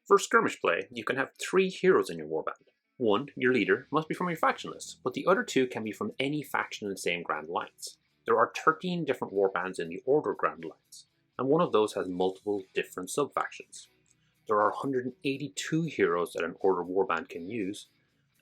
For skirmish play, you can have 3 heroes in your warband. One, your leader, must be from your faction list, but the other 2 can be from any faction in the same Grand Alliance. There are 13 different warbands in the Order Grand Alliance, and one of those has multiple different sub-factions. There are 182 heroes that an Order Warband can use,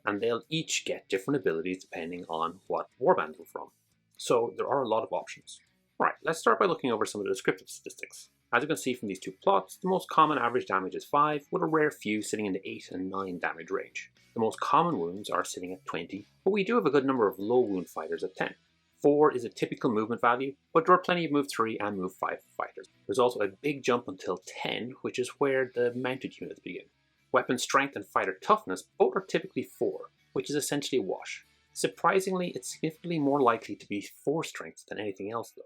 and they'll each get different abilities depending on what warband they're from. So there are a lot of options. Alright, let's start by looking over some of the descriptive statistics. As you can see from these 2 plots, the most common average damage is 5, with a rare few sitting in the 8 and 9 damage range. The most common wounds are sitting at 20, but we do have a good number of low wound fighters at 10. 4 is a typical movement value, but there are plenty of move 3 and move 5 fighters. There's also a big jump until 10, which is where the mounted units begin. Weapon strength and fighter toughness both are typically 4, which is essentially a wash. Surprisingly, it's significantly more likely to be 4 strength than anything else though.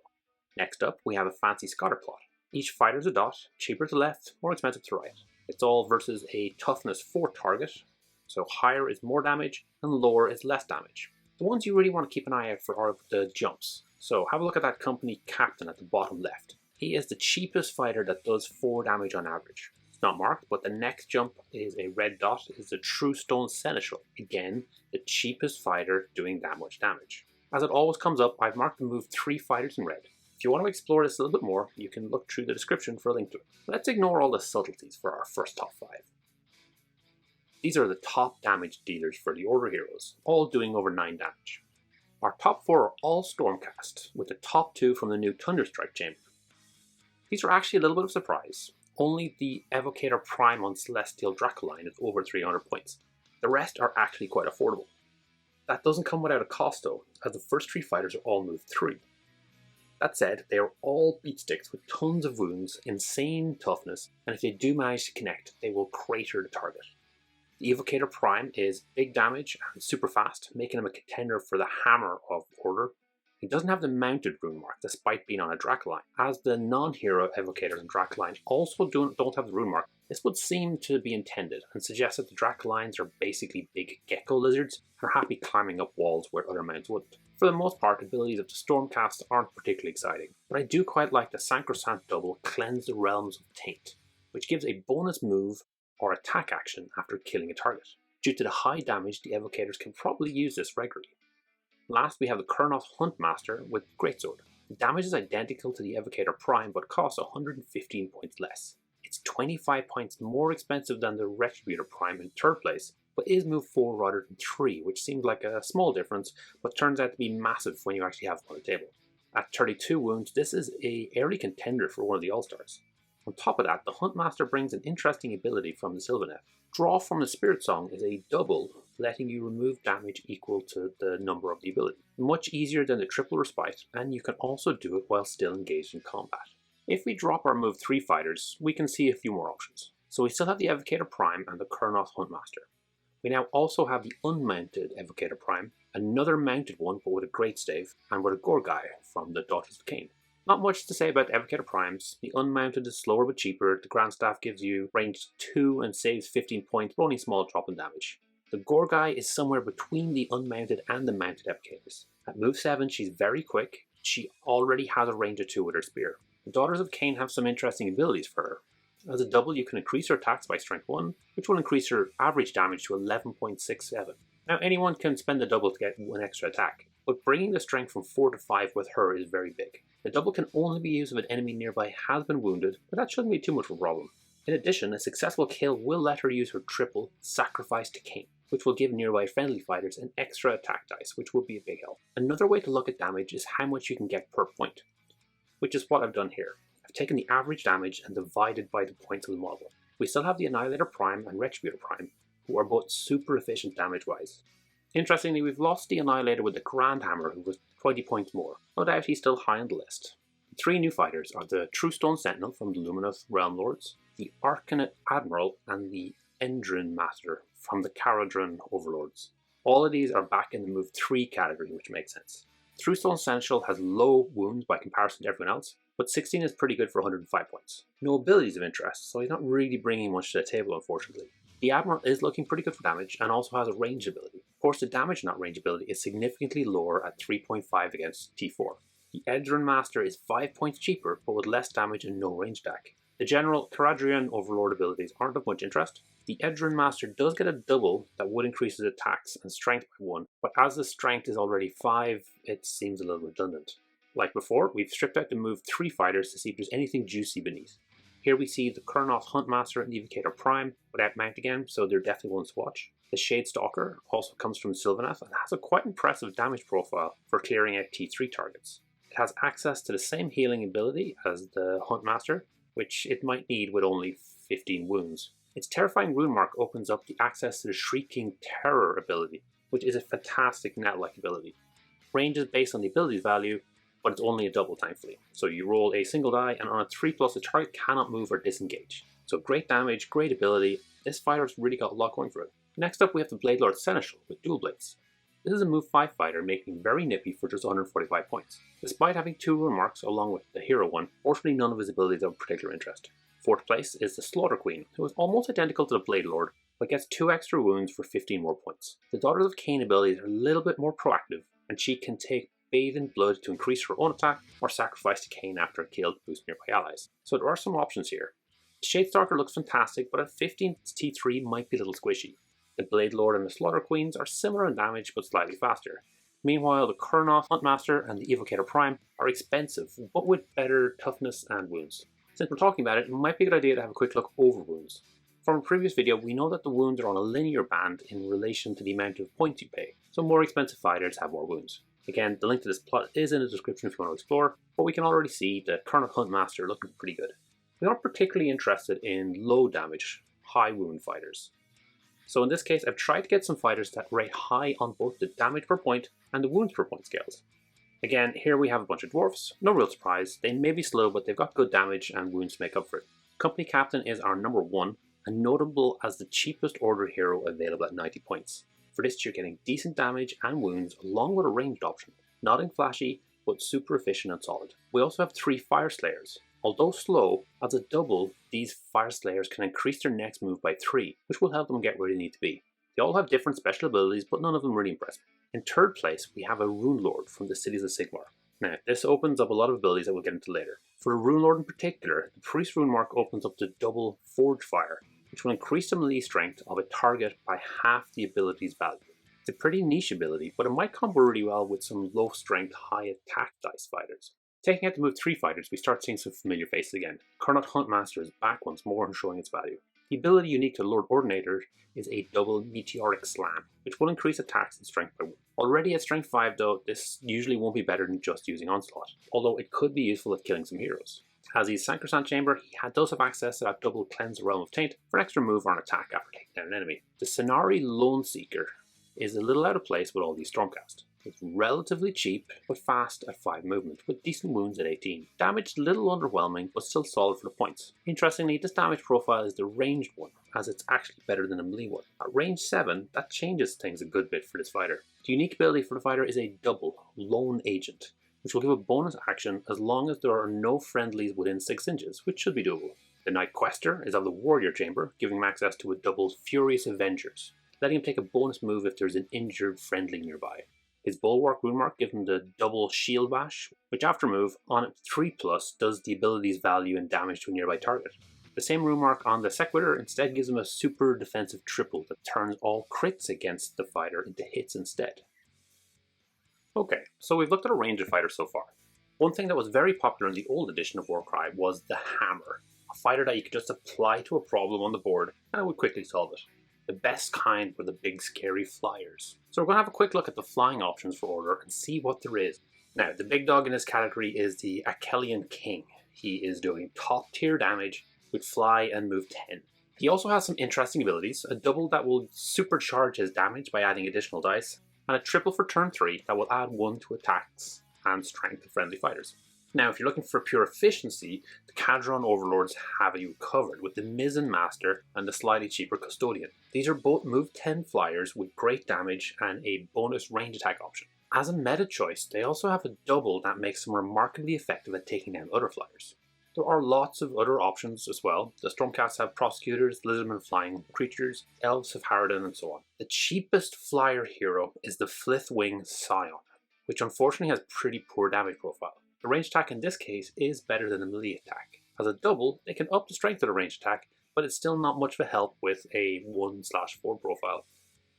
Next up, we have a fancy Scatterplot. Each fighter is a dot, cheaper to the left, more expensive to the right. It's all versus a toughness 4 target, so higher is more damage and lower is less damage. The ones you really want to keep an eye out for are the jumps. So have a look at that company captain at the bottom left. He is the cheapest fighter that does 4 damage on average. It's not marked, but the next jump is a red dot, is the True Stone Seneschal. Again, the cheapest fighter doing that much damage. As it always comes up, I've marked and moved 3 fighters in red. If you want to explore this a little bit more, you can look through the description for a link to it. Let's ignore all the subtleties for our first top 5. These are the top damage dealers for the Order heroes, all doing over 9 damage. Our top 4 are all Stormcast, with the top 2 from the new Thunderstrike chamber. These are actually a little bit of a surprise. Only the Evocator Prime on Celestial Dracoline is over 300 points. The rest are actually quite affordable. That doesn't come without a cost though, as the first 3 fighters are all move 3. That said, they are all beatsticks with tons of wounds, insane toughness, and if they do manage to connect, they will crater the target. The Evocator Prime is big damage and super fast, making him a contender for the Hammer of Order. He doesn't have the mounted rune mark despite being on a Dracoline. As the non-hero Evocators and Dracolines also don't have the rune mark, this would seem to be intended and suggest that the Dracolines are basically big gecko lizards and are happy climbing up walls where other mounts wouldn't. For the most part, abilities of the Stormcast aren't particularly exciting, but I do quite like the Sacrosanct double Cleanse the Realms of Taint, which gives a bonus move or attack action after killing a target. Due to the high damage, the Evocators can probably use this regularly. Last, we have the Kurnoth Huntmaster with Greatsword. The damage is identical to the Evocator Prime, but costs 115 points less. It's 25 points more expensive than the Retributor Prime in 3rd place, but is move 4 rather than 3, which seems like a small difference, but turns out to be massive when you actually have it on the table. At 32 wounds, this is an early contender for one of the All-Stars. On top of that, the Huntmaster brings an interesting ability from the Sylvaneth. Draw from the Spirit Song is a double, letting you remove damage equal to the number of the ability. Much easier than the triple respite, and you can also do it while still engaged in combat. If we drop our move 3 fighters, we can see a few more options. So we still have the Evocator Prime and the Kurnoth Huntmaster. We now also have the unmounted Evocator Prime, another mounted one but with a Great Stave, and with a Gorgai from the Daughters of Cain. Not much to say about the Evocator Primes. The unmounted is slower but cheaper, the Grand Staff gives you range 2 and saves 15 points, but only a small drop in damage. The Gorgai is somewhere between the unmounted and the mounted Evocators. At move 7 she's very quick, she already has a range of 2 with her spear. The Daughters of Cain have some interesting abilities for her. As a double, you can increase her attacks by strength 1, which will increase her average damage to 11.67. Now anyone can spend the double to get one extra attack, but bringing the strength from 4 to 5 with her is very big. The double can only be used if an enemy nearby has been wounded, but that shouldn't be too much of a problem. In addition, a successful kill will let her use her triple, Sacrifice to Cain, which will give nearby friendly fighters an extra attack dice, which will be a big help. Another way to look at damage is how much you can get per point, which is what I've done here. I've taken the average damage and divided by the points of the model. We still have the Annihilator Prime and Retributor Prime, who are both super efficient damage-wise. Interestingly, we've lost the Annihilator with the Grand Hammer, who was 20 points more. No doubt he's still high on the list. The 3 new fighters are the True Stone Sentinel from the Luminous Realm Lords, the Arcanate Admiral, and the Endrin Master from the Caradron Overlords. All of these are back in the move 3 category, which makes sense. True Stone Seneschal has low wounds by comparison to everyone else, but 16 is pretty good for 105 points. No abilities of interest, so he's not really bringing much to the table unfortunately. The Admiral is looking pretty good for damage and also has a range ability. Of course, the damage not range ability is significantly lower at 3.5 against T4. The Endrin Master is 5 points cheaper but with less damage and no range attack. The general Caradhrian Overlord abilities aren't of much interest. The Edrin Master does get a double that would increase his attacks and strength by 1, but as the strength is already 5, it seems a little redundant. Like before, we've stripped out the move 3 fighters to see if there's anything juicy beneath. Here we see the Kurnoth Huntmaster and the Evocator Prime without mount again, so they're definitely ones to watch. The Shade Stalker also comes from Sylvaneth and has a quite impressive damage profile for clearing out T3 targets. It has access to the same healing ability as the Huntmaster, which it might need with only 15 wounds. Its Terrifying Rune Mark opens up the access to the Shrieking Terror ability, which is a fantastic net-like ability. Range is based on the ability's value, but it's only a double thankfully. So you roll a single die, and on a 3+, the target cannot move or disengage. So great damage, great ability. This fighter's really got a lot going for it. Next up we have the Blade Lord Seneschal with dual blades. This is a move 5 fighter making very nippy for just 145 points. Despite having 2 rune marks along with the hero one, fortunately none of his abilities are of particular interest. 4th place is the Slaughter Queen, who is almost identical to the Blade Lord, but gets 2 extra wounds for 15 more points. The Daughters of Cain abilities are a little bit more proactive, and she can take bathe in blood to increase her own attack, or sacrifice to Cain after a kill to boost nearby allies. So there are some options here. The Shadestalker looks fantastic, but at 15 T3 might be a little squishy. The Blade Lord and the Slaughter Queens are similar in damage but slightly faster. Meanwhile, the Kurnoth Huntmaster and the Evocator Prime are expensive, but with better toughness and wounds. Since we're talking about it, it might be a good idea to have a quick look over wounds. From a previous video, we know that the wounds are on a linear band in relation to the amount of points you pay, so more expensive fighters have more wounds. Again, the link to this plot is in the description if you want to explore, but we can already see the Kurnoth Huntmaster looking pretty good. We aren't particularly interested in low damage, high wound fighters. So in this case, I've tried to get some fighters that rate high on both the damage per point and the wounds per point scales. Again, here we have a bunch of dwarfs, no real surprise. They may be slow, but they've got good damage and wounds to make up for it. Company Captain is our number 1, and notable as the cheapest order hero available at 90 points. For this, you're getting decent damage and wounds along with a ranged option. Nothing flashy, but super efficient and solid. We also have 3 Fire Slayers. Although slow, as a double, these Fire Slayers can increase their next move by 3, which will help them get where they need to be. They all have different special abilities, but none of them really impress me. In 3rd place, we have a Rune Lord from the Cities of Sigmar. Now, this opens up a lot of abilities that we'll get into later. For the Rune Lord in particular, the Priest Rune Mark opens up the double Forge Fire, which will increase the melee strength of a target by half the ability's value. It's a pretty niche ability, but it might combo really well with some low strength, high attack dice fighters. Taking out the move 3 fighters, we start seeing some familiar faces again. Kurnoth Huntmaster is back once more and showing its value. The ability unique to Lord Ordinator is a double Meteoric Slam, which will increase attacks and strength by 1. Already at strength 5 though, this usually won't be better than just using Onslaught, although it could be useful at killing some heroes. As he's Sacrosanct Chamber, he does have access to that double Cleanse the Realm of Taint for an extra move or an attack after taking down an enemy. The Cenari Lone Seeker is a little out of place with all these Stormcast. It's relatively cheap, but fast at 5 movement, with decent wounds at 18. Damage a little underwhelming, but still solid for the points. Interestingly, this damage profile is the ranged one, as it's actually better than a melee one. At range 7, that changes things a good bit for this fighter. The unique ability for the fighter is a double Lone Agent, which will give a bonus action as long as there are no friendlies within 6 inches, which should be doable. The Night Quester is of the Warrior Chamber, giving him access to a double Furious Avengers, letting him take a bonus move if there's an injured friendly nearby. His Bulwark Rune Mark gives him the double Shield Bash, which after move, on at 3+, does the ability's value and damage to a nearby target. The same Rune Mark on the Sequitur instead gives him a super defensive triple that turns all crits against the fighter into hits instead. Okay, so we've looked at a range of fighters so far. One thing that was very popular in the old edition of Warcry was the Hammer, a fighter that you could just apply to a problem on the board and it would quickly solve it. The best kind were the big scary flyers. So we're going to have a quick look at the flying options for Order and see what there is. Now, the big dog in this category is the Achelian King. He is doing top tier damage with fly and move 10. He also has some interesting abilities, a double that will supercharge his damage by adding additional dice, and a triple for turn 3 that will add 1 to attacks and strength of friendly fighters. Now, if you're looking for pure efficiency, the Cadron Overlords have you covered with the Mizzen Master and the slightly cheaper Custodian. These are both move 10 flyers with great damage and a bonus range attack option. As a meta choice, they also have a double that makes them remarkably effective at taking down other flyers. There are lots of other options as well. The Stormcasts have Prosecutors, Lizardmen flying creatures, Elves have Harridan, and so on. The cheapest flyer hero is the Flithwing Scion, which unfortunately has pretty poor damage profile. The range attack in this case is better than the melee attack, As a double, it can up the strength of the ranged attack, but it's still not much of a help with a 1/4 profile.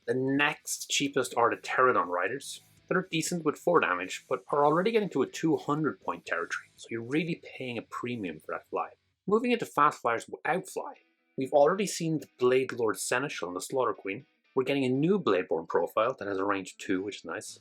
The next cheapest are the Pterodon Riders. They're decent with 4 damage, but are already getting to a 200 point territory, so you're really paying a premium for that fly. Moving into fast flyers without fly, we've already seen the Blade Lord Seneschal and the Slaughter Queen. We're getting a new Bladeborn profile that has a range 2, which is nice.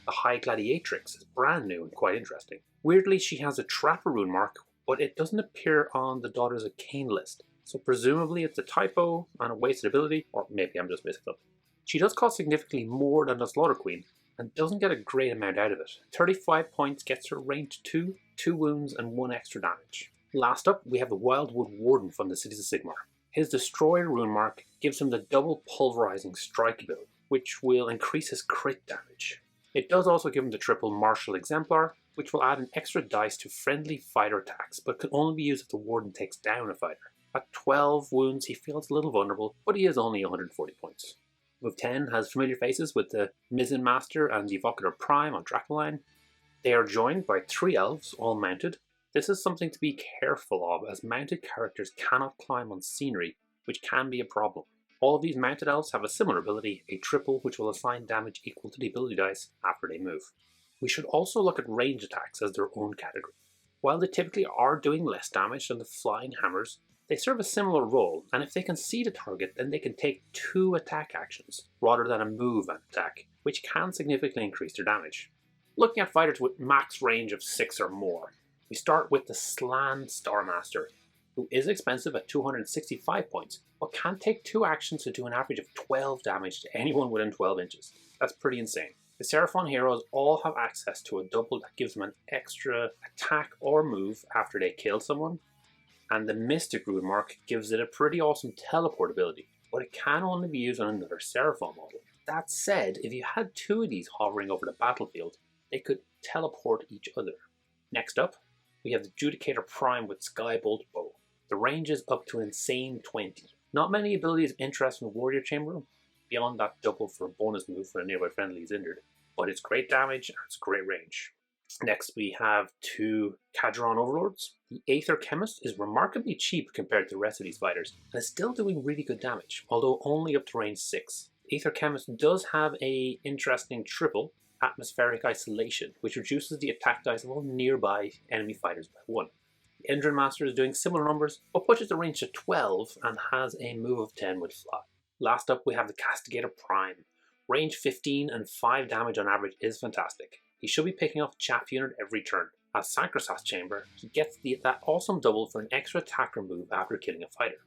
The High Gladiatrix is brand new and quite interesting. Weirdly, she has a Trapper rune mark, but it doesn't appear on the Daughters of Cain list, so presumably it's a typo and a wasted ability, or maybe I'm just missing something. She does cost significantly more than the Slaughter Queen, and doesn't get a great amount out of it. 35 points gets her range 2, 2 wounds and 1 extra damage. Last up, we have the Wildwood Warden from the Cities of Sigmar. His Destroyer rune mark gives him the double pulverizing strike ability, which will increase his crit damage. It does also give him the triple Martial Exemplar, which will add an extra dice to friendly fighter attacks, but can only be used if the Warden takes down a fighter. At 12 wounds, he feels a little vulnerable, but he is only 140 points. Move 10 has familiar faces with the Mizzen Master and the Evocator Prime on Dracoline. They are joined by 3 elves, all mounted. This is something to be careful of, as mounted characters cannot climb on scenery, which can be a problem. All of these mounted elves have a similar ability, a triple, which will assign damage equal to the ability dice after they move. We should also look at range attacks as their own category. While they typically are doing less damage than the flying hammers, they serve a similar role, and if they can see the target, then they can take 2 attack actions, rather than a move and attack, which can significantly increase their damage. Looking at fighters with max range of 6 or more, we start with the Slan Starmaster, who is expensive at 265 points, but can take 2 actions to do an average of 12 damage to anyone within 12 inches. That's pretty insane. The Seraphon heroes all have access to a double that gives them an extra attack or move after they kill someone, and the Mystic rune mark gives it a pretty awesome teleport ability, but it can only be used on another Seraphon model. That said, if you had 2 of these hovering over the battlefield, they could teleport each other. Next up, we have the Judicator Prime with Skybolt Bow. The range is up to an insane 20. Not many abilities interest in the Warrior Chamber, beyond that double for a bonus move when a nearby friendly is injured, but it's great damage and it's great range. Next we have 2 Cadron Overlords. The Aether Chemist is remarkably cheap compared to the rest of these fighters, and is still doing really good damage, although only up to range 6. Aether Chemist does have a interesting triple, Atmospheric Isolation, which reduces the attack dice of all nearby enemy fighters by 1. The Endrin Master is doing similar numbers, but pushes the range to 12 and has a move of 10 with Fly. Last up we have the Castigator Prime. Range 15 and 5 damage on average is fantastic. He should be picking off Chaff Unit every turn. As Sancrosas Chamber, he gets that awesome double for an extra attacker move after killing a fighter.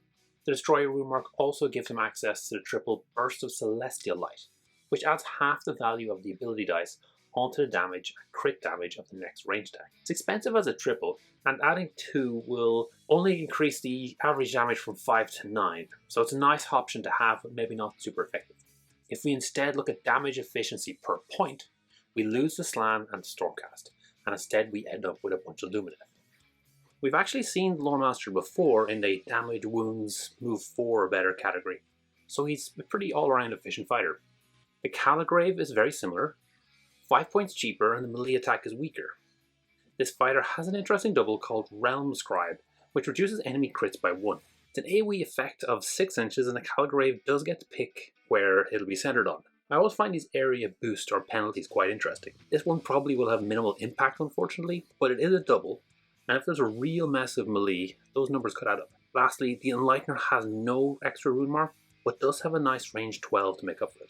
The Destroyer rune mark also gives him access to the triple Burst of Celestial Light, which adds half the value of the ability dice onto the damage and crit damage of the next range attack. It's expensive as a triple, and adding 2 will only increase the average damage from 5 to 9, so it's a nice option to have, but maybe not super effective. If we instead look at damage efficiency per point, we lose the Slan and the Stormcast, and instead we end up with a bunch of Lumineth. We've actually seen the Loremaster before in the damage, wounds, move 4 or better category, so he's a pretty all-around efficient fighter. The Caligrave is very similar, 5 points cheaper, and the melee attack is weaker. This fighter has an interesting double called Realm Scribe, which reduces enemy crits by 1. It's an AoE effect of 6 inches, and the Caligrave does get to pick where it'll be centered on. I always find these area boost or penalties quite interesting. This one probably will have minimal impact unfortunately, but it is a double, and if there's a real mess of melee, those numbers could add up. Lastly, the Enlightener has no extra rune mark, but does have a nice range 12 to make up for it.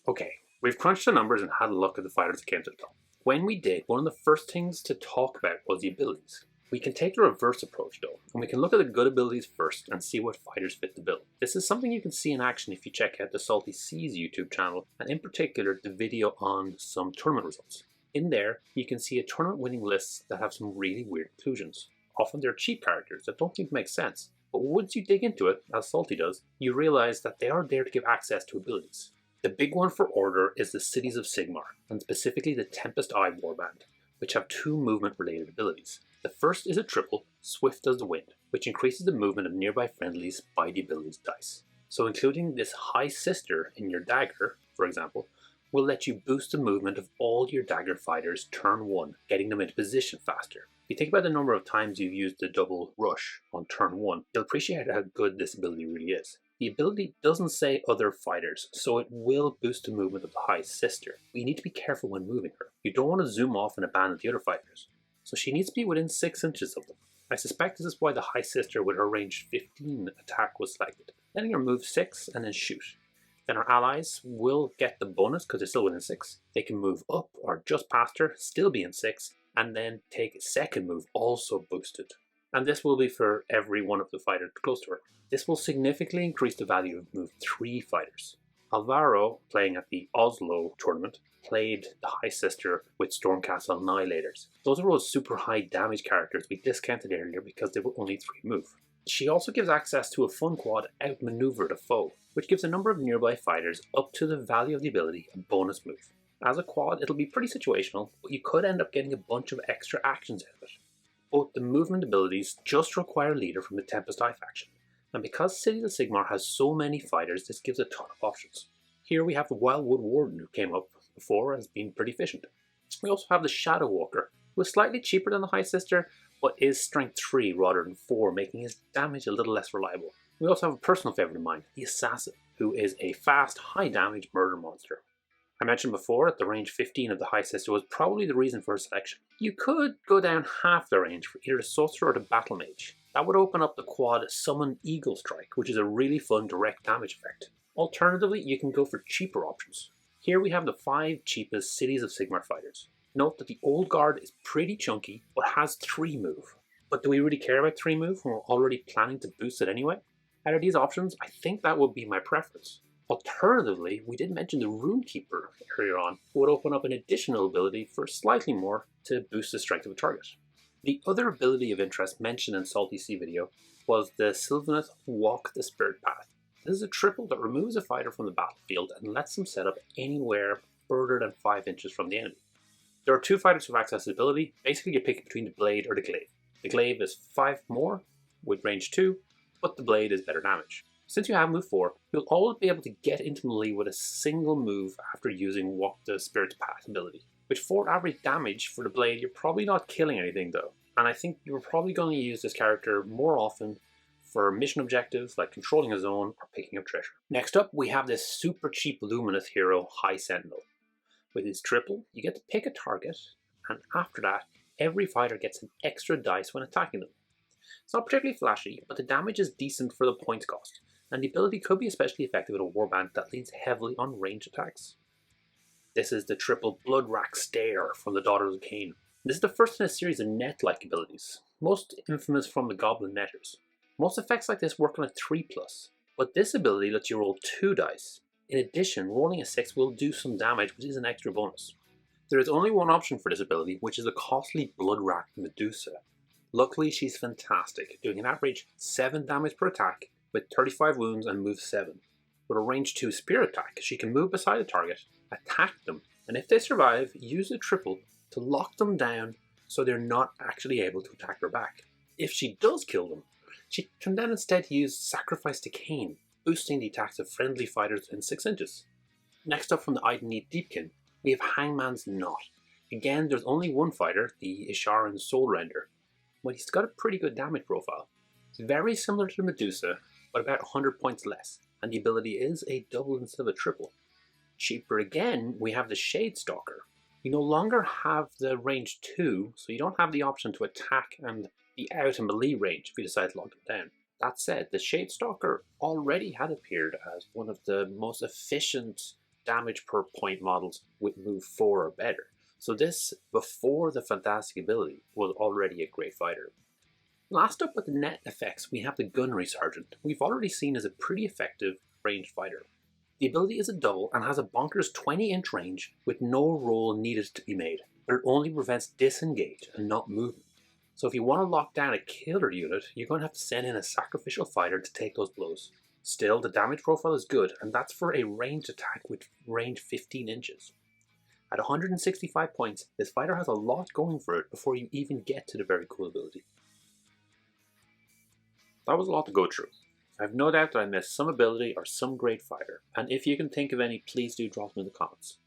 Okay, we've crunched the numbers and had a look at the fighters that came to the top. When we did, one of the first things to talk about was the abilities. We can take the reverse approach though, and we can look at the good abilities first and see what fighters fit the bill. This is something you can see in action if you check out the Salty Seas YouTube channel, and in particular the video on some tournament results. In there, you can see a tournament winning lists that have some really weird inclusions. Often they're cheap characters that don't seem to make sense, but once you dig into it, as Salty does, you realize that they are there to give access to abilities. The big one for Order is the Cities of Sigmar, and specifically the Tempest Eye Warband, which have 2 movement related abilities. The first is a triple, Swift as the Wind, which increases the movement of nearby friendlies by the ability's dice. So including this High Sister in your dagger, for example, will let you boost the movement of all your dagger fighters turn 1, getting them into position faster. If you think about the number of times you've used the double rush on turn 1, you'll appreciate how good this ability really is. The ability doesn't say other fighters, so it will boost the movement of the High Sister, but you need to be careful when moving her. You don't want to zoom off and abandon the other fighters, so she needs to be within 6 inches of them. I suspect this is why the High Sister with her range 15 attack was selected, letting her move 6 and then shoot. Then our allies will get the bonus because they're still within 6. They can move up or just past her, still be in 6, and then take a second move also boosted. And this will be for every one of the fighters close to her. This will significantly increase the value of move 3 fighters. Alvaro, playing at the Oslo tournament, played the High Sister with Stormcastle Annihilators. Those are all super high damage characters we discounted earlier because they were only 3 move. She also gives access to a fun quad Outmaneuver the Foe, which gives a number of nearby fighters up to the value of the ability a bonus move. As a quad, it'll be pretty situational, but you could end up getting a bunch of extra actions out of it. Both the movement abilities just require a leader from the Tempest Eye faction, and because City of Sigmar has so many fighters, this gives a ton of options. Here we have the Wildwood Warden, who came up before as being pretty efficient. We also have the Shadow Walker, who is slightly cheaper than the High Sister, but is strength 3 rather than 4, making his damage a little less reliable. We also have a personal favourite of mine, the Assassin, who is a fast, high damage murder monster. I mentioned before that the range 15 of the High Sister was probably the reason for her selection. You could go down half the range for either the Sorcerer or the Battle Mage. That would open up the quad Summon Eagle Strike, which is a really fun direct damage effect. Alternatively, you can go for cheaper options. Here we have the 5 cheapest Cities of Sigmar fighters. Note that the Old Guard is pretty chunky, but has 3 move. But do we really care about 3 move when we're already planning to boost it anyway? Out of these options, I think that would be my preference. Alternatively, we did mention the Runekeeper earlier on, who would open up an additional ability for slightly more to boost the strength of a target. The other ability of interest mentioned in Salty Sea video was the Sylvaneth Walk the Spirit Path. This is a triple that removes a fighter from the battlefield and lets them set up anywhere further than 5 inches from the enemy. There are 2 fighters who have access to the ability. Basically, you're picking between the Blade or the Glaive. The Glaive is 5 more with range 2, but the Blade is better damage. Since you have move 4, you'll always be able to get into melee with a single move after using Walk the Spirit's Path ability. With 4 average damage for the Blade, you're probably not killing anything though, and I think you're probably going to use this character more often for mission objectives like controlling a zone or picking up treasure. Next up, we have this super cheap Luminous hero, High Sentinel. With his triple, you get to pick a target, and after that, every fighter gets an extra dice when attacking them. It's not particularly flashy, but the damage is decent for the points cost, and the ability could be especially effective in a warband that leans heavily on ranged attacks. This is the triple Bloodwrack Stare from the Daughters of Cain. This is the first in a series of net-like abilities, most infamous from the Goblin Netters. Most effects like this work on a 3+, but this ability lets you roll 2 dice. In addition, rolling a 6 will do some damage, which is an extra bonus. There is only one option for this ability, which is the costly Bloodwrack Medusa. Luckily, she's fantastic, doing an average 7 damage per attack, with 35 wounds and move 7. With a range 2 spear attack, she can move beside the target, attack them, and if they survive, use a triple to lock them down so they're not actually able to attack her back. If she does kill them, she can then instead use Sacrifice to Cain, boosting the attacks of friendly fighters in 6 inches. Next up from the Idennead Deepkin, we have Hangman's Knot. Again, there's only one fighter, the Isharan Soul Render, but he's got a pretty good damage profile. It's very similar to the Medusa, but about 100 points less, and the ability is a double instead of a triple. Cheaper again, we have the Shade Stalker. You no longer have the range 2, so you don't have the option to attack and be out in melee range if you decide to lock them down. That said, the Shade Stalker already had appeared as one of the most efficient damage per point models with move 4 or better, so this, before the fantastic ability, was already a great fighter. Last up with the net effects, we have the Gunnery Sergeant, we've already seen as a pretty effective ranged fighter. The ability is a double and has a bonkers 20-inch range with no roll needed to be made, but it only prevents disengage and not movement. So if you want to lock down a killer unit, you're going to have to send in a sacrificial fighter to take those blows. Still, the damage profile is good, and that's for a ranged attack with range 15 inches. At 165 points, this fighter has a lot going for it before you even get to the very cool ability. That was a lot to go through. I have no doubt that I missed some ability or some great fighter, and if you can think of any, please do drop them in the comments.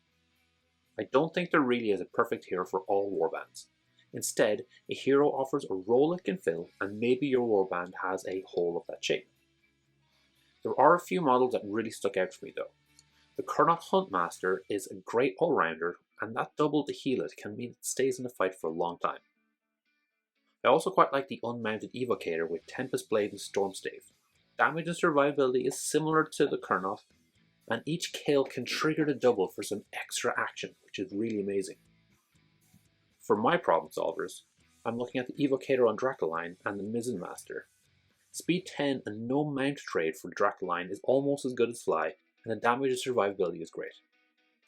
I don't think there really is a perfect hero for all warbands. Instead, a hero offers a role it can fill, and maybe your warband has a hole of that shape. There are a few models that really stuck out for me though. The Kurnoth Huntmaster is a great all-rounder, and that double to heal it can mean it stays in the fight for a long time. I also quite like the unmounted Evocator with Tempest Blade and Stormstave. Damage and survivability is similar to the Kurnoth, and each kill can trigger the double for some extra action, which is really amazing. For my problem solvers, I'm looking at the Evocator on Dracoline and the Mizzen Master. Speed 10 and no mount trade for Dracoline is almost as good as Fly, and the damage and survivability is great.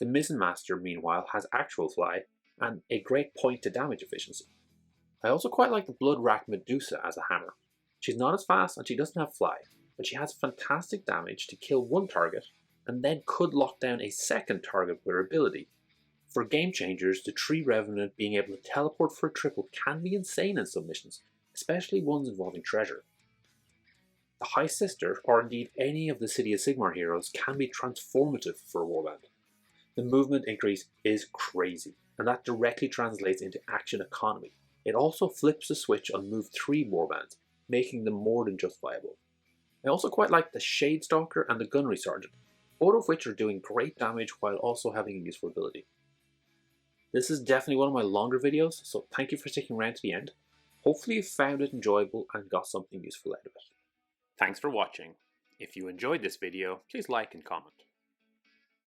The Mizzen Master, meanwhile, has actual Fly and a great point to damage efficiency. I also quite like the Bloodwrack Medusa as a hammer. She's not as fast and she doesn't have Fly, but she has fantastic damage to kill one target, and then could lock down a second target with her ability. For game changers, the Tree Revenant being able to teleport for a triple can be insane in some missions, especially ones involving treasure. The High Sister, or indeed any of the City of Sigmar heroes, can be transformative for a warband. The movement increase is crazy, and that directly translates into action economy. It also flips the switch on move 3 warbands, making them more than just viable. I also quite like the Shadestalker and the Gunnery Sergeant, both of which are doing great damage while also having a useful ability. This is definitely one of my longer videos, so thank you for sticking around to the end. Hopefully you found it enjoyable and got something useful out of it. Thanks for watching. If you enjoyed this video, please like and comment.